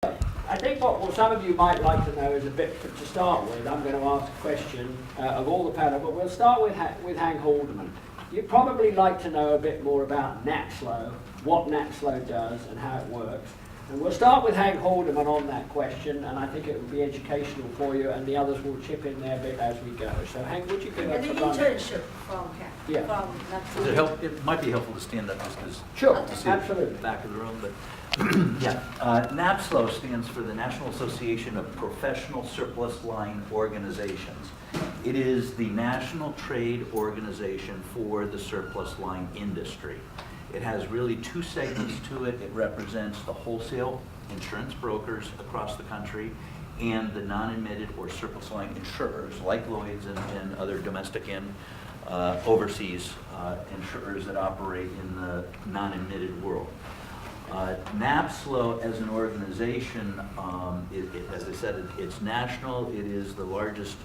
I think what some of you might like to know is a bit to start with. I'm going to ask a question of all the panel, but we'll start with Hank Haldeman. You'd probably like to know a bit more about NAPSLO, what NAPSLO does and how it works. And we'll start with Hank Haldeman on that question, and I think it will be educational for you, and the others will chip in there a bit as we go. So Hank, would you give us a the run? internship from Hank. Yeah. From Does it help? It might be helpful to stand up just because Sure, to see absolutely. the back of the room. But yeah, NAPSLO stands for the National Association of Professional Surplus Line Organizations. It is the national trade organization for the surplus line industry. It has really two segments to it. It represents the wholesale insurance brokers across the country and the non-admitted or surplus line insurers like Lloyd's and other domestic and overseas insurers that operate in the non-admitted world. NAPSLO as an organization, as I said, it's national. It is the largest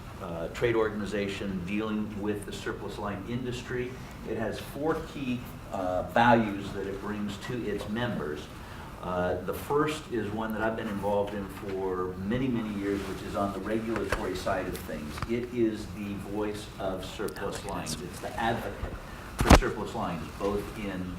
trade organization dealing with the surplus line industry. It has four key values that it brings to its members. The first is one that I've been involved in for many, many years, which is on the regulatory side of things. It is the voice of surplus lines. It's the advocate for surplus lines, both in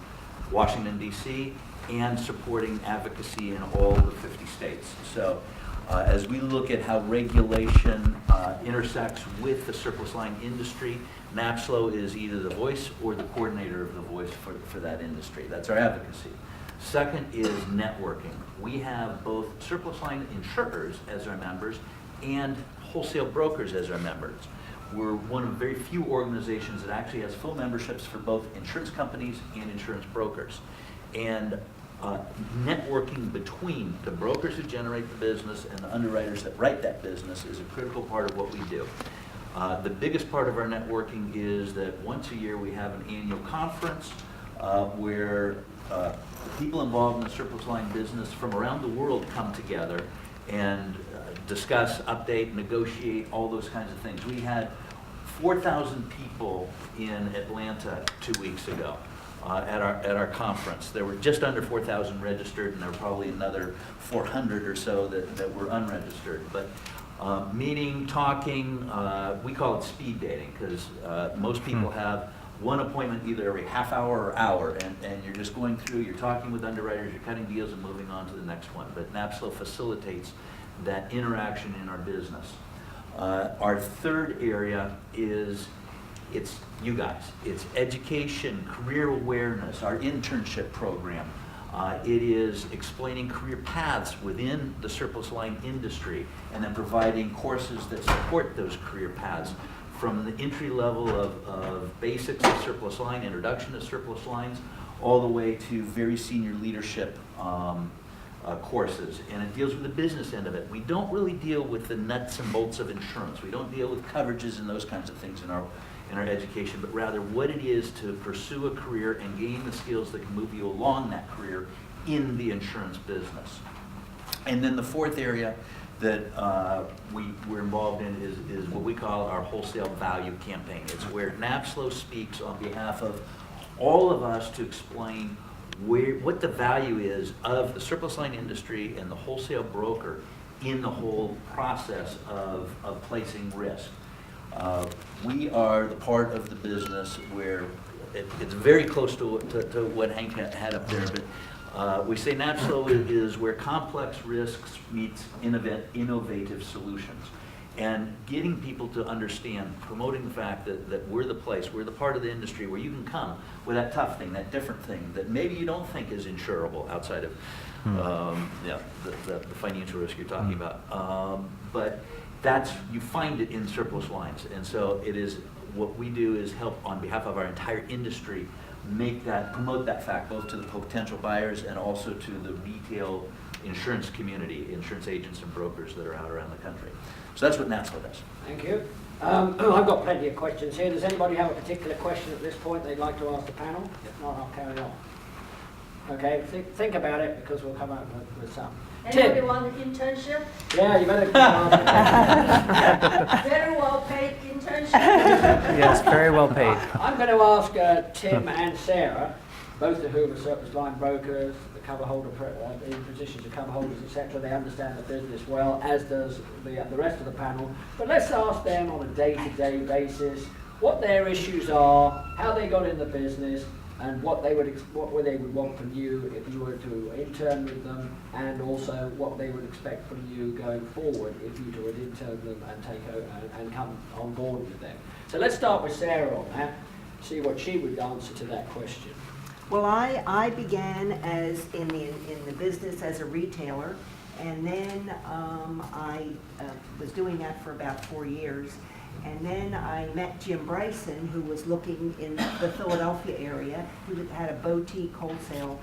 Washington, D.C., and supporting advocacy in all the 50 states. So as we look at how regulation intersects with the surplus line industry, NAPSLO is either the voice or the coordinator of the voice for that industry. That's our advocacy. Second is networking. We have both surplus line insurers as our members and wholesale brokers as our members. We're one of very few organizations that actually has full memberships for both insurance companies and insurance brokers. And networking between the brokers who generate the business and the underwriters that write that business is a critical part of what we do. The biggest part of our networking is that once a year we have an annual conference where people involved in the surplus line business from around the world come together and discuss, update, negotiate, all those kinds of things. We had 4,000 people in Atlanta 2 weeks ago. At our conference. There were just under 4,000 registered, and there were probably another 400 or so that were unregistered. But meeting, talking, we call it speed dating, because most people have one appointment either every half hour or hour, and you're just going through, you're talking with underwriters, you're cutting deals and moving on to the next one. But NAPSLO facilitates that interaction in our business. Our third area is it's you guys. It's education, career awareness, our internship program. It is explaining career paths within the surplus line industry and then providing courses that support those career paths from the entry level of basics of surplus line, introduction to surplus lines, all the way to very senior leadership courses. And it deals with the business end of it. We don't really deal with the nuts and bolts of insurance. We don't deal with coverages and those kinds of things in our education, but rather what it is to pursue a career and gain the skills that can move you along that career in the insurance business. And then the fourth area that we're involved in is what we call our wholesale value campaign. It's where NAPSLO speaks on behalf of all of us to explain what the value is of the surplus line industry and the wholesale broker in the whole process of placing risk. We are the part of the business where it's very close to what Hank had up there, but we say NAPSLO is where complex risks meets innovative solutions. And getting people to understand, promoting the fact that we're the place, we're the part of the industry where you can come with that tough thing, that different thing that maybe you don't think is insurable outside of the financial risk you're talking about. But you find it in surplus lines. And so it is, what we do is help on behalf of our entire industry promote that fact both to the potential buyers and also to the retail insurance community, insurance agents and brokers that are out around the country. So that's what NAPSLO does. Thank you. I've got plenty of questions here. Does anybody have a particular question at this point they'd like to ask the panel? If not, I'll carry on. Okay, think about it because we'll come up with some. Anybody want an internship? Yeah, you better. Very well paid internship. Yes, very well paid. I'm going to ask Tim and Sarah, both of whom are surplus line brokers, the cover holder, in positions of cover holders, etc. They understand the business well, as does the rest of the panel. But let's ask them on a day-to-day basis what their issues are, how they got in the business, and what they would want from you if you were to intern with them, and also what they would expect from you going forward if you would intern them and take over and come on board with them. So let's start with Sarah on that, see what she would answer to that question. Well, I began as in the business as a retailer, and then I was doing that for about 4 years. And then I met Jim Bryson, who was looking in the Philadelphia area. He had a boutique wholesale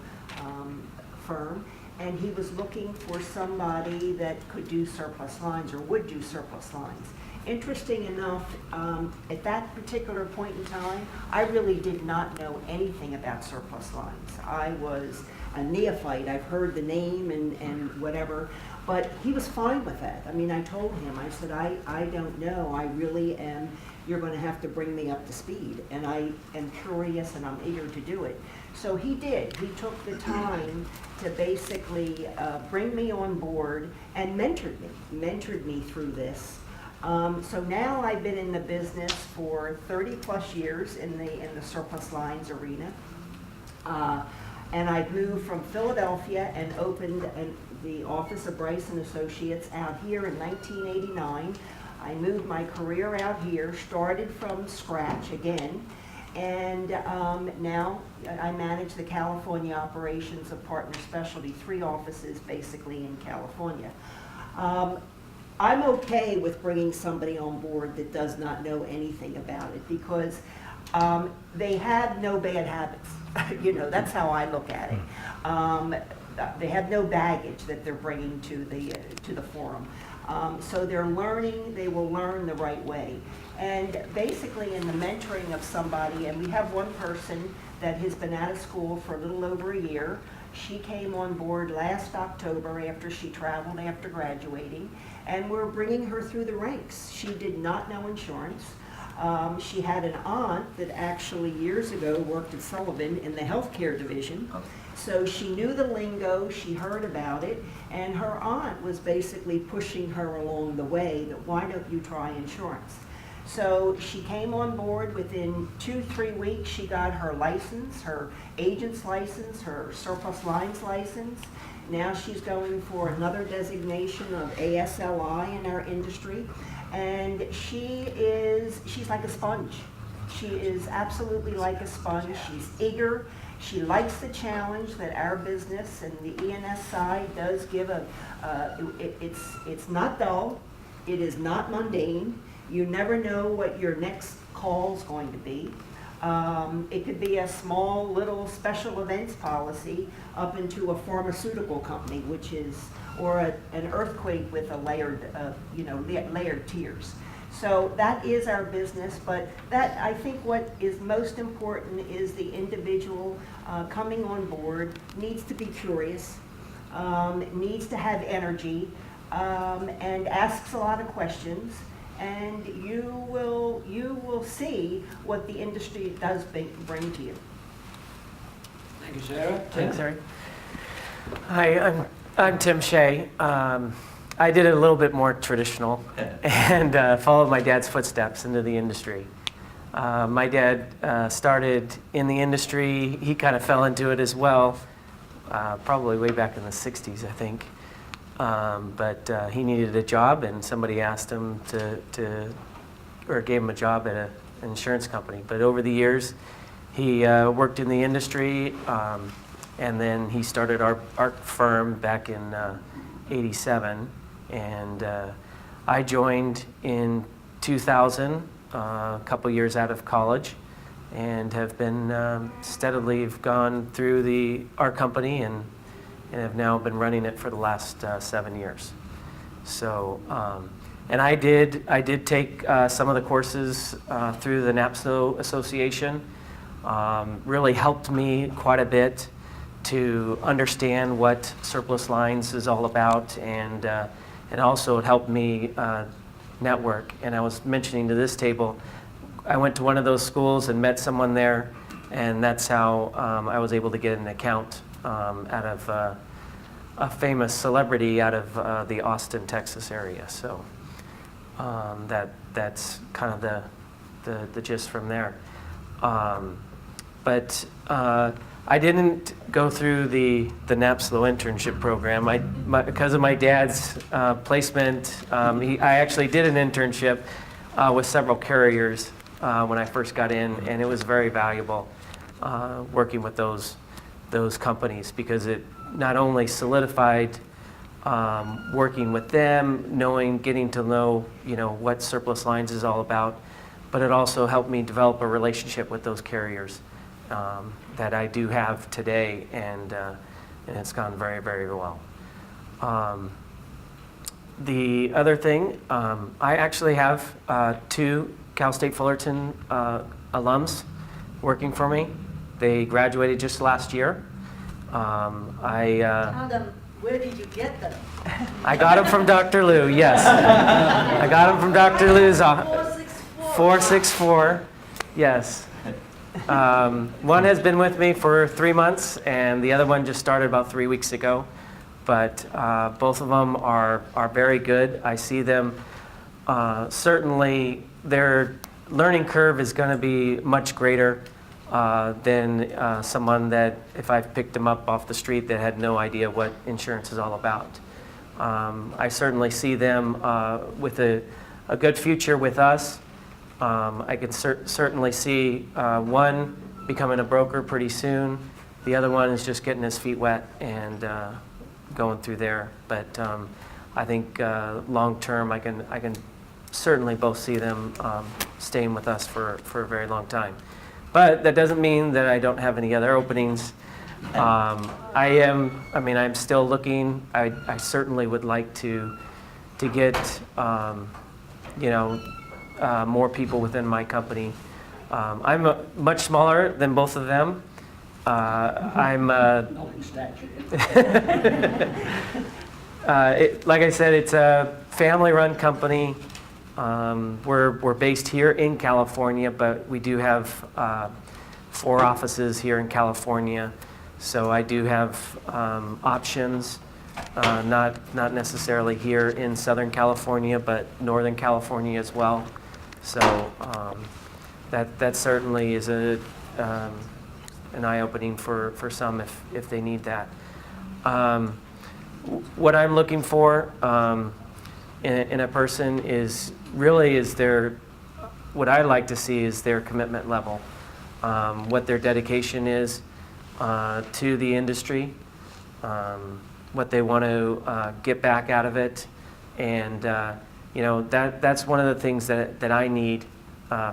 firm, and he was looking for somebody that could do surplus lines or would do surplus lines. Interesting enough, at that particular point in time, I really did not know anything about surplus lines. I was a neophyte. I've heard the name and whatever, but he was fine with that. I mean, I told him, I said, I don't know. I really am, you're going to have to bring me up to speed. And I am curious and I'm eager to do it. So he did. He took the time to basically bring me on board and mentored me through this. So now I've been in the business for 30 plus years in the surplus lines arena. And I've moved from Philadelphia and opened the office of Bryson Associates out here in 1989. I moved my career out here, started from scratch again, and now I manage the California operations of Partner Specialty, 3 offices basically in California. I'm okay with bringing somebody on board that does not know anything about it because they have no bad habits. You know, that's how I look at it. They have no baggage that they're bringing to the forum. So they're learning, they will learn the right way. And basically in the mentoring of somebody, and we have one person that has been out of school for a little over a year. She came on board last October after she traveled after graduating, and we're bringing her through the ranks. She did not know insurance. She had an aunt that actually years ago worked at Sullivan in the healthcare division. So she knew the lingo, she heard about it, and her aunt was basically pushing her along the way that why don't you try insurance? So she came on board within 2-3 weeks. She got her license, her agent's license, her surplus lines license. Now she's going for another designation of ASLI in our industry. And she's like a sponge. She is absolutely like a sponge. She's eager. She likes the challenge that our business and the E&S side does give it's not dull. It is not mundane. You never know what your next call is going to be. It could be a small little special events policy up into a pharmaceutical company, or an earthquake with a layered tiers. So that is our business, but I think what is most important is the individual coming on board needs to be curious, needs to have energy, and asks a lot of questions. And you will see what the industry does bring to you. Thank you, Sarah. Thanks, Harry. Hi, I'm Tim Shea. I did it a little bit more traditional and followed my dad's footsteps into the industry. My dad started in the industry. He kind of fell into it as well, probably way back in the 60s, I think. But he needed a job, and somebody asked him or gave him a job at an insurance company. But over the years, he worked in the industry, and then he started our firm back in '87. And I joined in 2000, a couple years out of college, and have been steadily gone through our company and have now been running it for the last 7 years. So, and I did take some of the courses through the NAPSO Association. Really helped me quite a bit to understand what surplus lines is all about, and also it helped me network. And I was mentioning to this table, I went to one of those schools and met someone there, and that's how I was able to get an account out of a famous celebrity out of the Austin, Texas area. So that's kind of the gist from there. But I didn't go through the NAPSLO internship program. Because of my dad's placement, I actually did an internship with several carriers when I first got in, and it was very valuable working with those companies, because it not only solidified working with them, getting to know, what surplus lines is all about, but it also helped me develop a relationship with those carriers that I do have today, and it's gone very, very well. The other thing, I actually have 2 Cal State Fullerton alums working for me. They graduated just last year. Tell them, where did you get them? I got them from Dr. Lou, yes. I got them from Dr. Lou's office. 464, yes. One has been with me for 3 months, and the other one just started about 3 weeks ago. But both of them are very good. I see them, certainly their learning curve is going to be much greater than someone that, if I picked them up off the street, that had no idea what insurance is all about. I certainly see them with a good future with us. I can certainly see one becoming a broker pretty soon. The other one is just getting his feet wet and going through there. But I think long term, I can certainly both see them staying with us for a very long time. But that doesn't mean that I don't have any other openings. I'm still looking. I certainly would like to get more people within my company. I'm much smaller than both of them. Not in stature. Like I said, it's a family-run company. We're based here in California, but we do have 4 offices here in California. So I do have options, not necessarily here in Southern California, but Northern California as well. So that certainly is an eye-opening for some if they need that. What I'm looking for in a person is what I like to see is their commitment level, what their dedication is to the industry, what they want to get back out of it, and that's one of the things that I need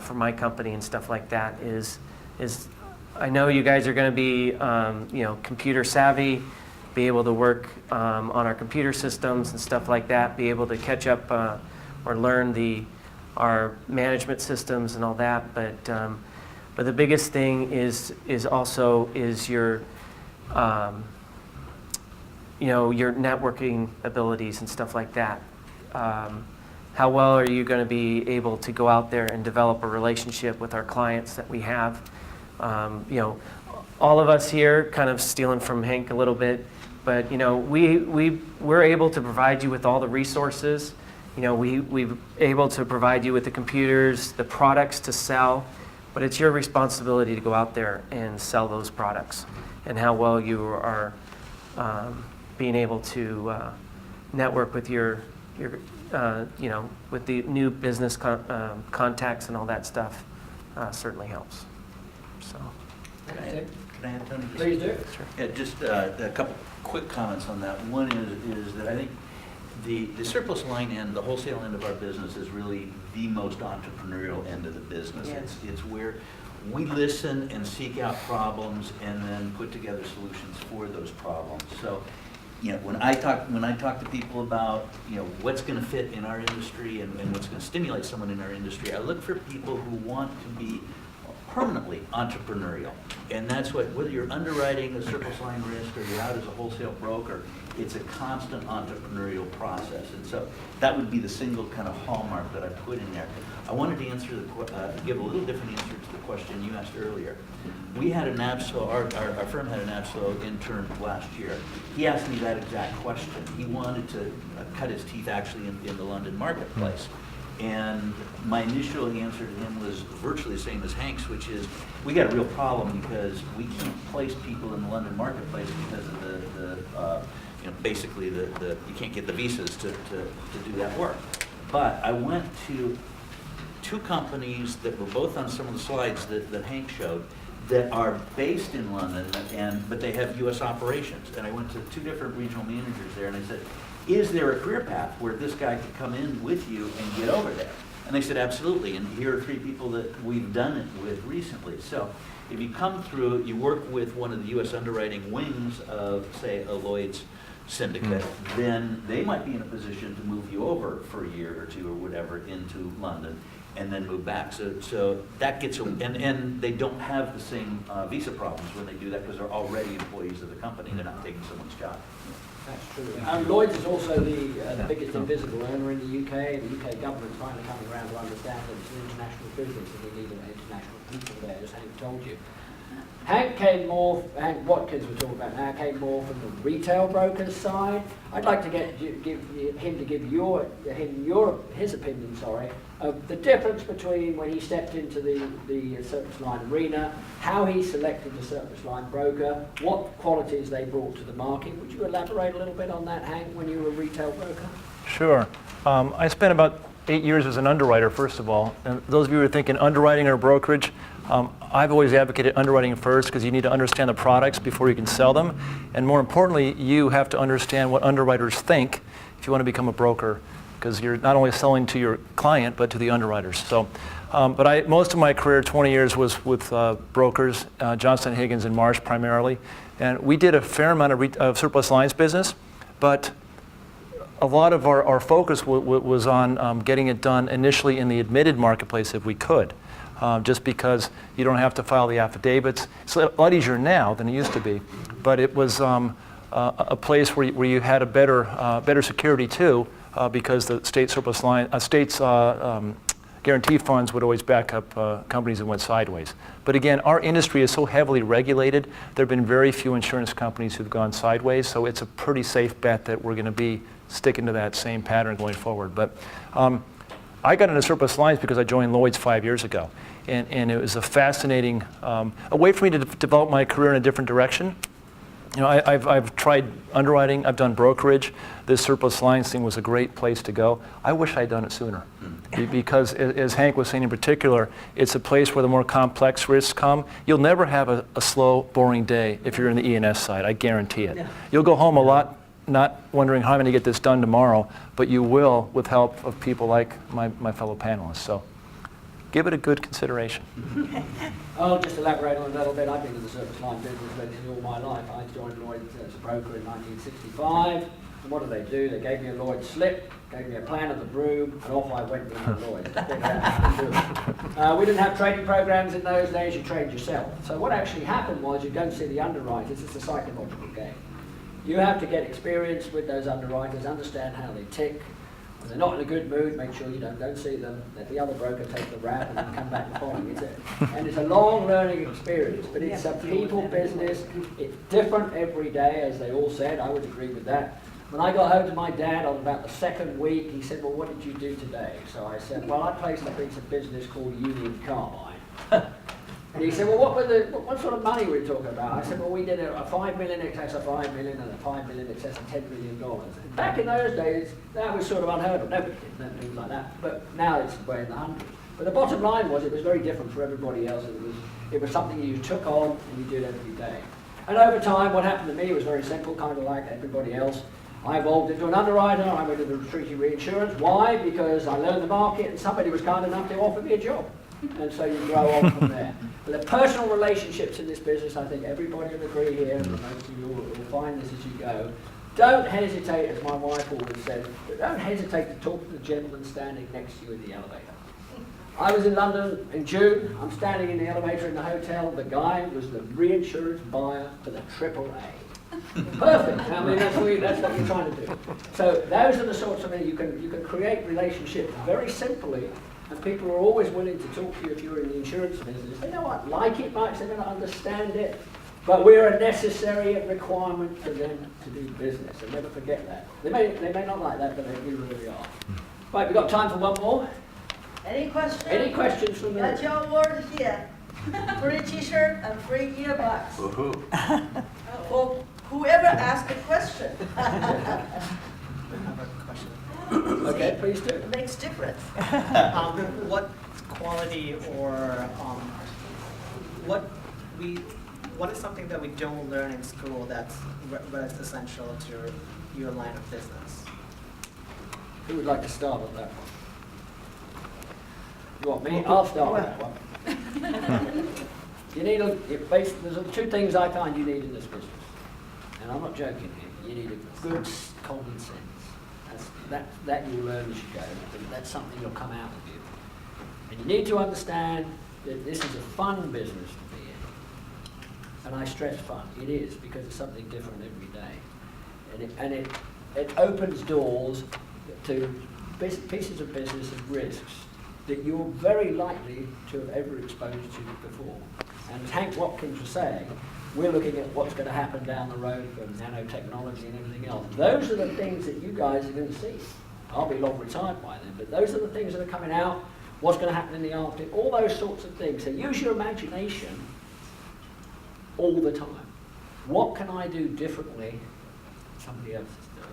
for my company and stuff like that is I know you guys are going to be computer savvy, be able to work on our computer systems and stuff like that, be able to catch up or learn our management systems and all that. But the biggest thing is also your your networking abilities and stuff like that. How well are you going to be able to go out there and develop a relationship with our clients that we have? All of us here, kind of stealing from Hank a little bit, but we're able to provide you with all the resources. We're able to provide you with the computers, the products to sell, but it's your responsibility to go out there and sell those products, and how well you are being able to network with your with the new business contacts and all that stuff certainly helps. So. Can I add, Tony? Please do. Sure. Yeah, just a couple quick comments on that. One is that I think the surplus line end, the wholesale end of our business, is really the most entrepreneurial end of the business. Yes. It's where we listen and seek out problems and then put together solutions for those problems. So, when I talk to people about what's going to fit in our industry and what's going to stimulate someone in our industry, I look for people who want to be permanently entrepreneurial. And that's what, whether you're underwriting a surplus line risk or you're out as a wholesale broker, it's a constant entrepreneurial process. And so that would be the single kind of hallmark that I put in there. I wanted to answer give a little different answer to the question you asked earlier. We had an NABSLO, our firm had an NABSLO intern last year. He asked me that exact question. He wanted to cut his teeth actually in the London marketplace. And my initial answer to him was virtually the same as Hank's, which is, we got a real problem because we can't place people in the London marketplace because of basically you can't get the visas to do that work. But I went to 2 companies that were both on some of the slides that Hank showed that are based in London, but they have U.S. operations. And I went to 2 different regional managers there, and I said, is there a career path where this guy could come in with you and get over there? And they said, absolutely. And here are 3 people that we've done it with recently. So if you come through, you work with one of the U.S. underwriting wings of, say, a Lloyd's syndicate, then they might be in a position to move you over for a year or 2 or whatever into London and then move back. So that gets, and they don't have the same visa problems when they do that because they're already employees of the company. They're not taking someone's job. That's true. Lloyd's is also the biggest invisible earner in the UK. The UK government's finally coming around to understand that it's an international business and we need international people there, as Hank told you. Hank Watkins we're talking about now, came more from the retail broker's side. I'd like to give him to give his opinion, of the difference between when he stepped into the surplus line arena, how he selected the surplus line broker, what qualities they brought to the market. Would you elaborate a little bit on that, Hank, when you were a retail broker? Sure. I spent about 8 years as an underwriter, first of all. And those of you who are thinking underwriting or brokerage, I've always advocated underwriting first because you need to understand the products before you can sell them. And more importantly, you have to understand what underwriters think if you want to become a broker, because you're not only selling to your client, but to the underwriters. So, but most of my career, 20 years, was with brokers, Johnson & Higgins and Marsh primarily. And we did a fair amount of surplus lines business, but a lot of our focus was on getting it done initially in the admitted marketplace if we could. Just because you don't have to file the affidavits. It's a lot easier now than it used to be, but it was a place where you had a better security too, because the state surplus line, state's guarantee funds would always back up companies that went sideways. But again, our industry is so heavily regulated, there have been very few insurance companies who've gone sideways, so it's a pretty safe bet that we're going to be sticking to that same pattern going forward. But I got into surplus lines because I joined Lloyd's 5 years ago. And it was a fascinating a way for me to develop my career in a different direction. You know, I've tried underwriting, I've done brokerage. This surplus lines thing was a great place to go. I wish I'd done it sooner. Because as Hank was saying in particular, it's a place where the more complex risks come. You'll never have a slow, boring day if you're in the E&S side, I guarantee it. Yeah. You'll go home a lot not wondering how I'm going to get this done tomorrow, but you will with help of people like my fellow panelists. So give it a good consideration. I'll just elaborate on it a little bit. I've been in the surplus line business basically all my life. I joined Lloyd's as a broker in 1965. And what did? They gave me a Lloyd's slip, gave me a plan of the broom, and off I went into Lloyd's. We didn't have trading programs in those days. You trained yourself. So what actually happened was you don't see the underwriters. It's a psychological game. You have to get experience with those underwriters, understand how they tick. When they're not in a good mood, make sure you don't see them. Let the other broker take the rap and then come back and follow it. And it's a long learning experience, but it's a people business. It's different every day, as they all said. I would agree with that. When I got home to my dad on about the second week, he said, well, what did you do today? So I said, well, I placed a piece of business called Union Carbide. And he said, well, what sort of money were we talking about? I said, well, we did a 5 million excess of 5 million and a 5 million excess of $10 million. And back in those days, that was sort of unheard of. Nobody did things like that. But now it's way in the hundreds. But the bottom line was it was very different for everybody else. It was something you took on and you did every day. And over time, what happened to me was very simple, kind of like everybody else. I evolved into an underwriter. I went into treaty reinsurance. Why? Because I learned the market and somebody was kind enough to offer me a job. And so you grow on from there. But the personal relationships in this business, I think everybody will agree here, and most of you will find this as you go. Don't hesitate, as my wife always said, don't hesitate to talk to the gentleman standing next to you in the elevator. I was in London in June. I'm standing in the elevator in the hotel. The guy was the reinsurance buyer for the AAA. Perfect. I mean, that's what you're trying to do. So those are the sorts of things you can create relationships very simply, and people are always willing to talk to you if you're in the insurance business. They don't like it much. They're going to understand it, but we're a necessary requirement for them to do business. And never forget that. They may not like that, but we really are. Right, we've got time for one more. Any questions? Any questions from Got the? your award here. Free t-shirt and free earbuds. Woohoo. For whoever asked a question. I have a question. Okay, please do. It makes difference. What quality or what is something that we don't learn in school that's essential to your line of business? Who would like to start on that one? You want me? I'll start on that one. There's two things I find you need in this business, and I'm not joking here. You need a good common sense. That you learn as you go. That's something that'll come out of you. And you need to understand that this is a fun business to be in. And I stress fun. It is, because it's something different every day. And it opens doors to pieces of business and risks that you're very likely to have ever exposed to before. And as Hank Watkins was saying, we're looking at what's going to happen down the road for nanotechnology and everything else. Those are the things that you guys are going to see. I'll be long retired by then, but those are the things that are coming out, what's going to happen in the Arctic, all those sorts of things. So use your imagination all the time. What can I do differently somebody else is doing?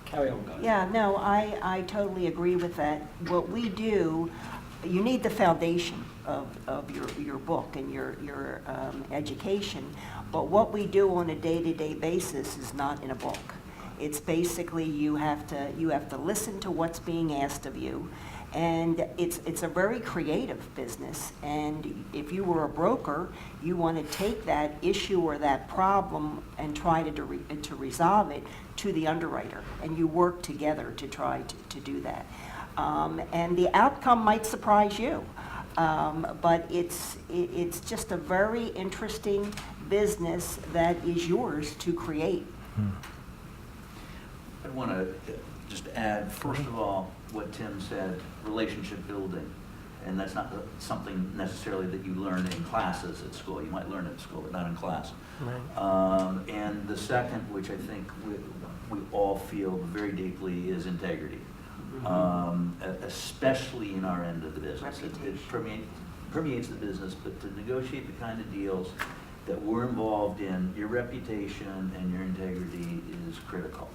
Carry on, guys. Yeah, no, I totally agree with that. What we do, you need the foundation of your book and your education, but what we do on a day-to-day basis is not in a book. It's basically you have to listen to what's being asked of you, and it's a very creative business. And if you were a broker, you want to take that issue or that problem and try to resolve it to the underwriter, and you work together to try to do that. And the outcome might surprise you, but it's just a very interesting business that is yours to create. I want to just add, first of all, what Tim said, relationship building. And that's not something necessarily that you learn in classes at school. You might learn it at school, but not in class. Right. And the second, which I think we all feel very deeply, is integrity. Especially in our end of the business. It permeates the business, but to negotiate the kind of deals that we're involved in, your reputation and your integrity is critical.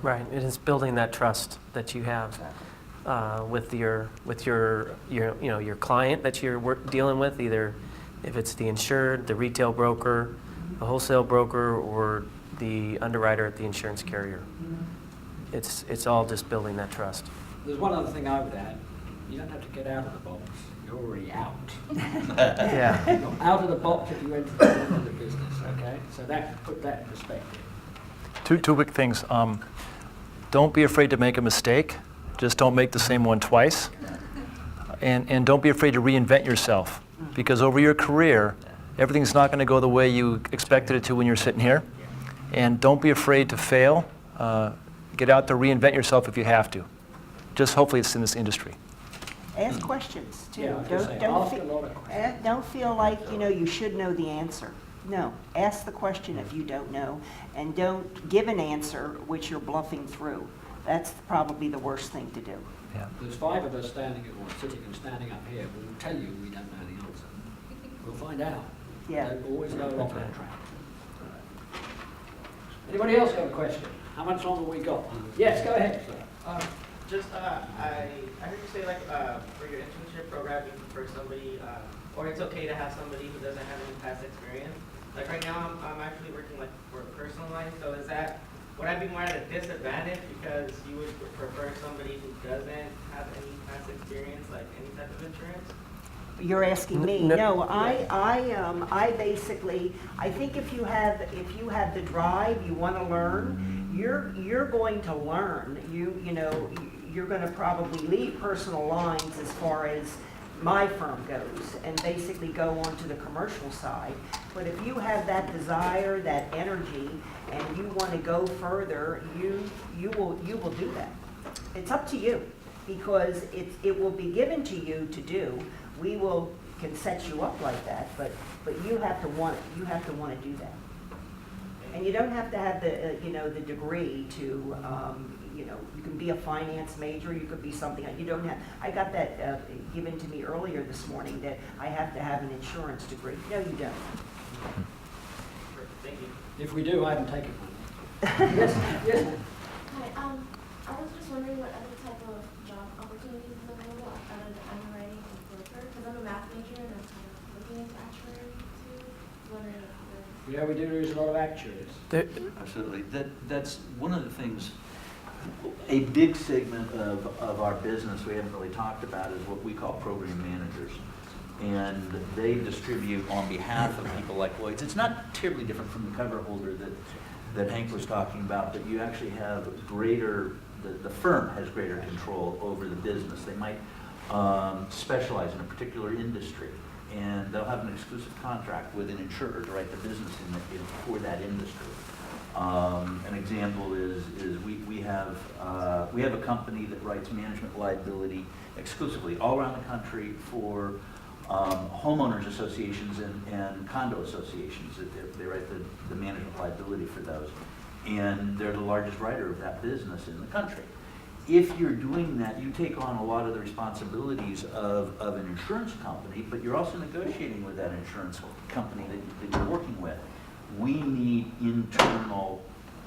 Right, it is building that trust that you have with your client that you're dealing with, either if it's the insured, the retail broker, the wholesale broker, or the underwriter at the insurance carrier. It's all just building that trust. There's one other thing I would add. You don't have to get out of the box. You're already out. Yeah. You're out of the box if you enter the business, okay? So put that in perspective. Two quick things. Don't be afraid to make a mistake. Just don't make the same one twice. And don't be afraid to reinvent yourself, because over your career, everything's not going to go the way you expected it to when you're sitting here. And don't be afraid to fail. Get out there, reinvent yourself if you have to. Just hopefully it's in this industry. Ask questions too. Yeah, I was gonna say, ask a lot of questions. Don't feel like you should know the answer. No, ask the question if you don't know, and don't give an answer which you're bluffing through. That's probably the worst thing to do. Yeah. There's 5 of us sitting and standing up here. We'll tell you we don't know the answer. We'll find out. Yeah. Don't always go along that track. Anybody else got a question? How much longer we got? Yes, go ahead, sir. I heard you say for your internship program, you prefer somebody, or it's okay to have somebody who doesn't have any past experience. Like right now, I'm actually working for a personal line. So would I be more at a disadvantage because you would prefer somebody who doesn't have any past experience, like any type of insurance? You're asking me? No, I basically, I think if you have the drive, you want to learn, you're going to learn. you're going to probably leave personal lines as far as my firm goes and basically go on to the commercial side. But if you have that desire, that energy, and you want to go further, you will do that. It's up to you, because it will be given to you to do. We can set you up like that, but you have to want it. You have to want to do that. And you don't have to have the the degree to you can be a finance major. You could be something. You don't have. I got that given to me earlier this morning that I have to have an insurance degree. No, you don't. Thank you. If we do, I haven't taken one. Yes, yes. Hi, I was just wondering what other type of job opportunities is available other than underwriting and broker, because I'm a math major and I'm kind of looking into actuary too. Wondering if there's... Yeah, we do use a lot of actuaries. Absolutely. That's one of the things, a big segment of our business we haven't really talked about is what we call program managers. And they distribute on behalf of people like Lloyd's. It's not terribly different from the cover holder that Hank was talking about, but you actually have greater, the firm has greater control over the business. They might specialize in a particular industry, and they'll have an exclusive contract with an insurer to write the business for that industry. An example is we have a company that writes management liability exclusively all around the country for homeowners associations and condo associations. They write the management liability for those, and they're the largest writer of that business in the country. If you're doing that, you take on a lot of the responsibilities of an insurance company, but you're also negotiating with that insurance company that you're working with. We need internal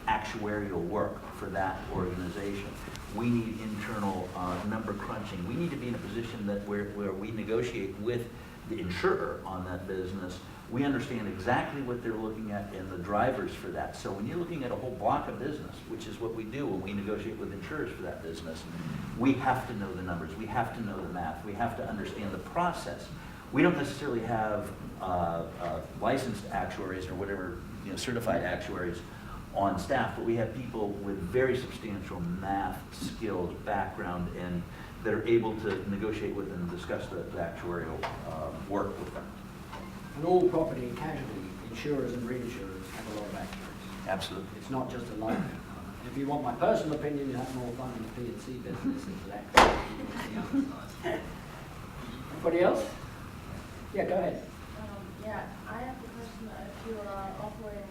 actuarial work for that organization. We need internal number crunching. We need to be in a position that where we negotiate with the insurer on that business. We understand exactly what they're looking at and the drivers for that. So when you're looking at a whole block of business, which is what we do when we negotiate with insurers for that business, we have to know the numbers. We have to know the math. We have to understand the process. We don't necessarily have licensed actuaries or whatever, certified actuaries on staff, but we have people with very substantial math skills, background, and that are able to negotiate with them and discuss the actuarial work with them. And all property and casualty insurers and reinsurers have a lot of actuaries. Absolutely. It's not just a life. If you want my personal opinion, you have more fun in the P&C business than actuaries. Anybody else? Yeah, go ahead. Yeah, I have a question if you are offering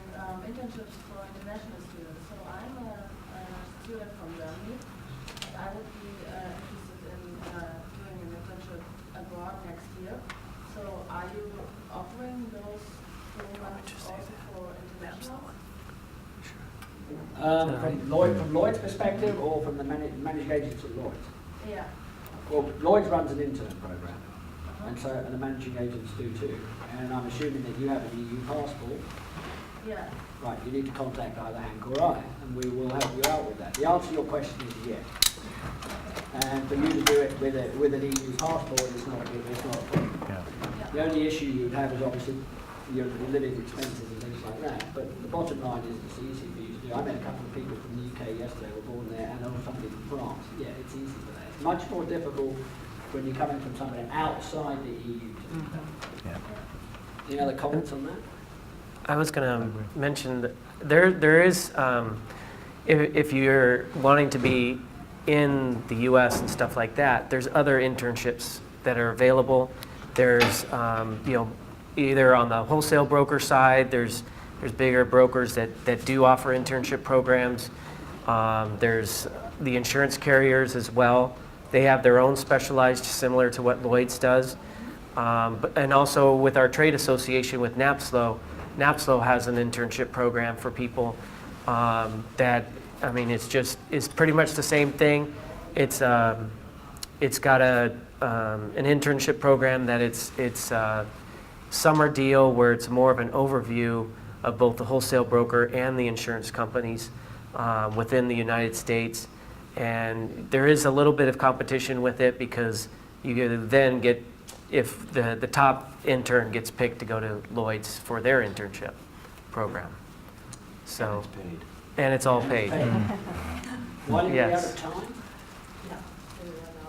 internships for international students. So I'm a student from Germany, and I would be interested in doing an internship abroad next year. So are you offering those programs also for international? From Lloyd's perspective, or from the managed agents at Lloyd's? Yeah. Well, Lloyd's runs an intern program, and the managing agents do too. And I'm assuming that you have an EU passport. Yeah. Right, you need to contact either Hank or I, and we will help you out with that. The answer to your question is yes. And for you to do it with an EU passport is not a problem. Yeah. The only issue you would have is obviously your living expenses and things like that. But the bottom line is it's easy for you to do. I met a couple of people from the UK yesterday who were born there, and somebody from France. Yeah, it's easy for that. It's much more difficult when you're coming from somebody outside the EU to do that. Yeah. Any other comments on that? I was going to mention that there is, if you're wanting to be in the U.S. and stuff like that, there's other internships that are available. There's, either on the wholesale broker side, there's bigger brokers that do offer internship programs. There's the insurance carriers as well. They have their own specialized, similar to what Lloyd's does. And also with our trade association with NAPSLO has an internship program for people it's pretty much the same thing. It's got an internship program that it's a summer deal where it's more of an overview of both the wholesale broker and the insurance companies within the United States. And there is a little bit of competition with it because you then get, if the top intern gets picked to go to Lloyd's for their internship program. So, And it's paid. and it's all paid. Why did we Yes. out of time?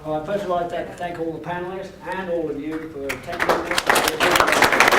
All right, first of all, I'd like to thank all the panelists and all of you for attending this.